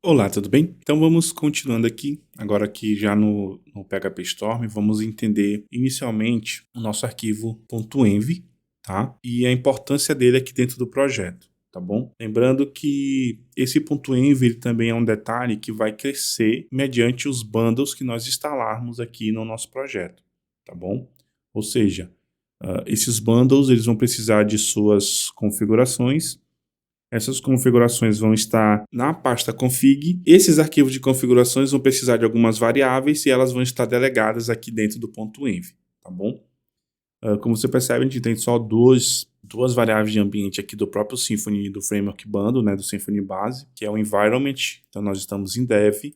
Olá, tudo bem? Então vamos continuando aqui, agora aqui já no PHP Storm, vamos entender inicialmente o nosso arquivo .env, tá? E a importância dele aqui dentro do projeto, tá bom? Lembrando que esse .env ele também é um detalhe que vai crescer mediante os bundles que nós instalarmos aqui no nosso projeto, tá bom? Ou seja, esses bundles eles vão precisar de suas configurações. Essas configurações vão estar na pasta config. Esses arquivos de configurações vão precisar de algumas variáveis e elas vão estar delegadas aqui dentro do .env, tá bom? Como você percebe, a gente tem só duas variáveis de ambiente aqui do próprio Symfony e do Framework Bundle, né, do Symfony base, que é o environment, então nós estamos em dev,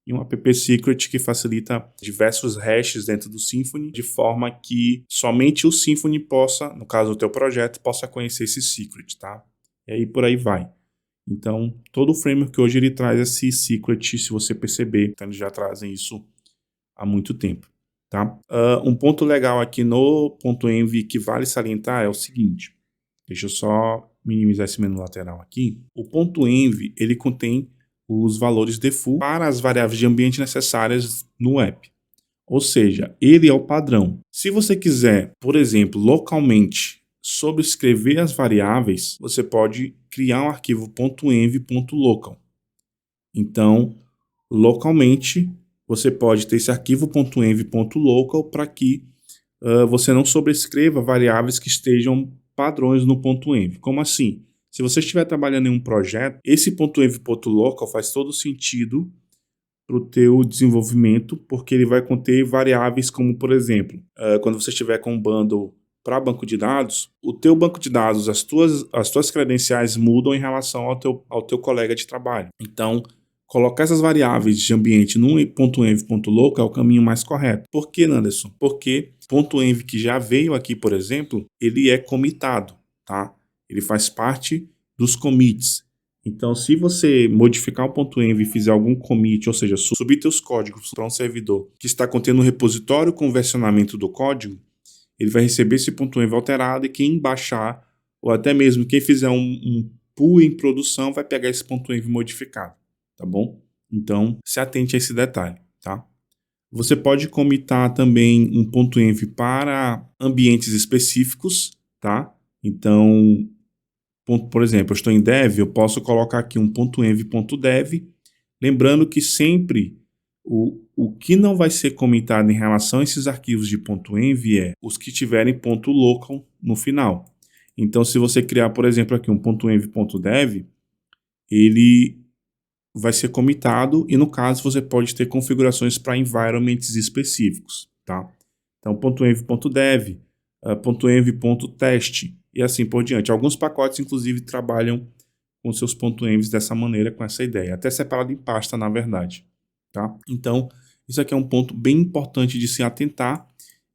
e um app secret que facilita diversos hashes dentro do Symfony, de forma que somente o Symfony possa, no caso do teu projeto, possa conhecer esse secret, tá? E aí por aí vai. Então, todo o framework hoje ele traz esse secret, se você perceber, então eles já trazem isso há muito tempo, tá? Um ponto legal aqui no .env que vale salientar é o seguinte, deixa eu só minimizar esse menu lateral aqui. O .env ele contém os valores default para as variáveis de ambiente necessárias no app. Ou seja, ele é o padrão. Se você quiser, por exemplo, localmente sobrescrever as variáveis, você pode criar um arquivo .env.local. Então, localmente, você pode ter esse arquivo .env.local para que você não sobrescreva variáveis que estejam padrões no .env. Como assim? Se você estiver trabalhando em um projeto, esse .env.local faz todo sentido para o teu desenvolvimento, porque ele vai conter variáveis como, por exemplo, quando você estiver com um bundle para banco de dados, o teu banco de dados, as tuas credenciais mudam em relação ao teu colega de trabalho. Então, colocar essas variáveis de ambiente num .env.local é o caminho mais correto. Por que, Anderson? Porque .env que já veio aqui, por exemplo, ele é comitado, tá? Ele faz parte dos commits. Então, se você modificar o .env e fizer algum commit, ou seja, subir teus códigos para um servidor que está contendo um repositório com versionamento do código, ele vai receber esse .env alterado e quem baixar, ou até mesmo quem fizer um pull em produção, vai pegar esse .env modificado, tá bom? Então, se atente a esse detalhe, tá? Você pode commitar também um .env para ambientes específicos, tá? Então, por exemplo, eu estou em dev, eu posso colocar aqui um .env.dev, lembrando que sempre o que não vai ser comitado em relação a esses arquivos de .env é os que tiverem .local no final. Então, se você criar, por exemplo, aqui um .env.dev, ele vai ser comitado e, no caso, você pode ter configurações para environments específicos, tá? Então, .env.dev, .env.test e assim por diante. Alguns pacotes, inclusive, trabalham com seus .envs dessa maneira, com essa ideia. Até separado em pasta, na verdade, tá? Então, isso aqui é um ponto bem importante de se atentar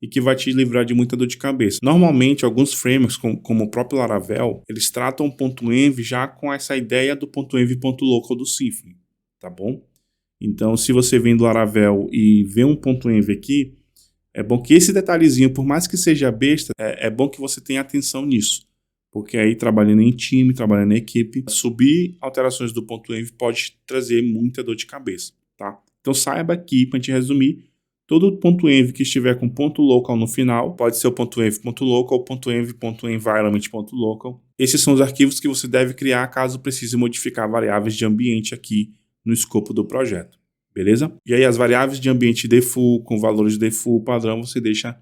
e que vai te livrar de muita dor de cabeça. Normalmente, alguns frameworks, como o próprio Laravel, eles tratam o .env já com essa ideia do .env.local do Symfony, tá bom? Então, se você vem do Laravel e vê um .env aqui, é bom que esse detalhezinho, por mais que seja besta, é bom que você tenha atenção nisso. Porque aí, trabalhando em time, trabalhando em equipe, subir alterações do .env pode trazer muita dor de cabeça, tá? Então, saiba aqui, para a gente resumir, todo .env que estiver com .local no final, pode ser o .env.local ou .env.environment.local. Esses são os arquivos que você deve criar caso precise modificar variáveis de ambiente aqui no escopo do projeto. Beleza? E aí as variáveis de ambiente default com valores de default padrão você deixa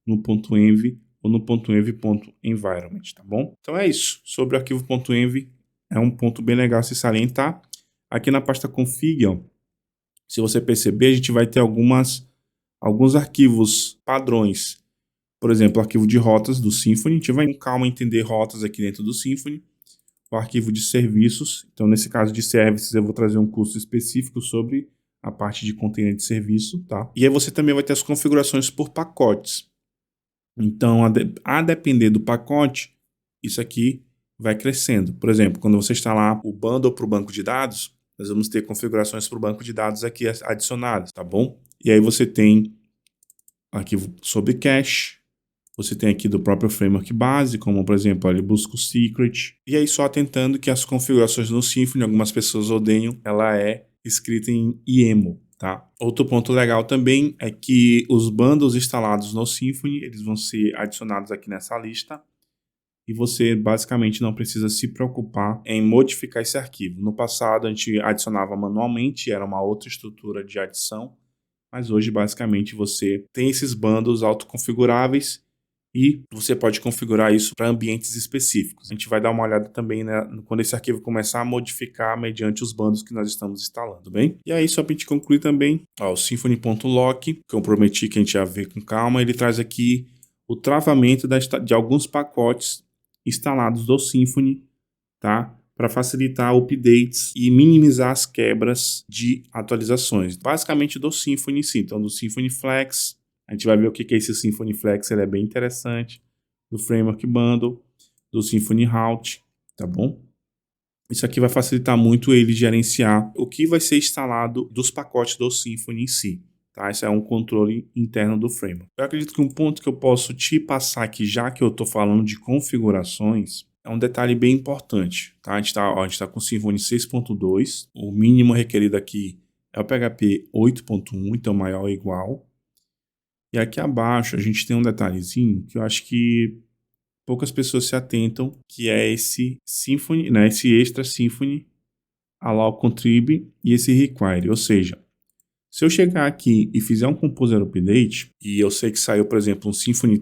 no .env ou no .env.environment, tá bom? Então é isso. Sobre o arquivo .env, é um ponto bem legal se salientar. Aqui na pasta config, ó, se você perceber, a gente vai ter alguns arquivos padrões. Por exemplo, o arquivo de rotas do Symfony. A gente vai com calma entender rotas aqui dentro do Symfony. O arquivo de serviços. Então, nesse caso de services, eu vou trazer um curso específico sobre a parte de container de serviço, tá? E aí você também vai ter as configurações por pacotes. Então, a depender do pacote, isso aqui vai crescendo. Por exemplo, quando você instalar o bundle para o banco de dados, nós vamos ter configurações para o banco de dados aqui adicionadas, tá bom? E aí você tem arquivo sobre cache, você tem aqui do próprio framework base, como por exemplo, ele busca o secret. E aí só atentando que as configurações no Symfony, algumas pessoas odeiam, ela é escrito em YAML, tá? Outro ponto legal também é que os bundles instalados no Symfony, eles vão ser adicionados aqui nessa lista e você basicamente não precisa se preocupar em modificar esse arquivo. No passado a gente adicionava manualmente, era uma outra estrutura de adição, mas hoje basicamente você tem esses bundles autoconfiguráveis e você pode configurar isso para ambientes específicos. A gente vai dar uma olhada também, né, quando esse arquivo começar a modificar mediante os bundles que nós estamos instalando, bem? E aí, só para a gente concluir também, ó, o Symfony.lock, que eu prometi que a gente ia ver com calma, ele traz aqui o travamento de alguns pacotes instalados do Symfony, tá? Para facilitar updates e minimizar as quebras de atualizações. Basicamente do Symfony em si, então do Symfony Flex. A gente vai ver o que é esse Symfony Flex, ele é bem interessante. Do Framework Bundle, do Symfony Route, tá bom? Isso aqui vai facilitar muito ele gerenciar o que vai ser instalado dos pacotes do Symfony em si. Tá? Esse é um controle interno do framework. Eu acredito que um ponto que eu posso te passar aqui, já que eu estou falando de configurações, é um detalhe bem importante. Tá? A gente está com o Symfony 6.2, o mínimo requerido aqui é o PHP 8.1, então maior ou igual. E aqui abaixo a gente tem um detalhezinho que eu acho que poucas pessoas se atentam, que é esse Symfony, né, esse extra Symfony, allow contrib e esse require. Ou seja, se eu chegar aqui e fizer um composer update, e eu sei que saiu, por exemplo, um Symfony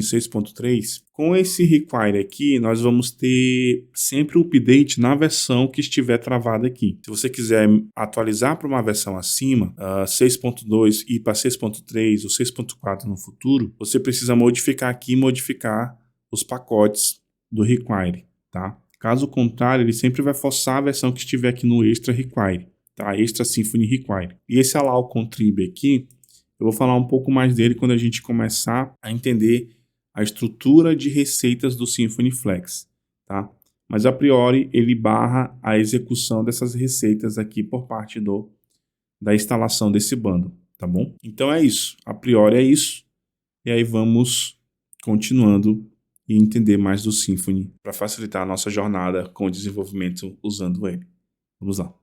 6.3, com esse require aqui, nós vamos ter sempre o update na versão que estiver travada aqui. Se você quiser atualizar para uma versão acima, 6.2 e para 6.3 ou 6.4 no futuro, você precisa modificar aqui, modificar os pacotes do require, tá? Caso contrário, ele sempre vai forçar a versão que estiver aqui no extra require, tá? Extra Symfony require. E esse allow contrib aqui, eu vou falar um pouco mais dele quando a gente começar a entender a estrutura de receitas do Symfony Flex, tá? Mas a priori ele barra a execução dessas receitas aqui por parte da instalação desse bundle, tá bom? Então é isso, a priori é isso. E aí vamos continuando e entender mais do Symfony para facilitar a nossa jornada com o desenvolvimento usando ele. Vamos lá.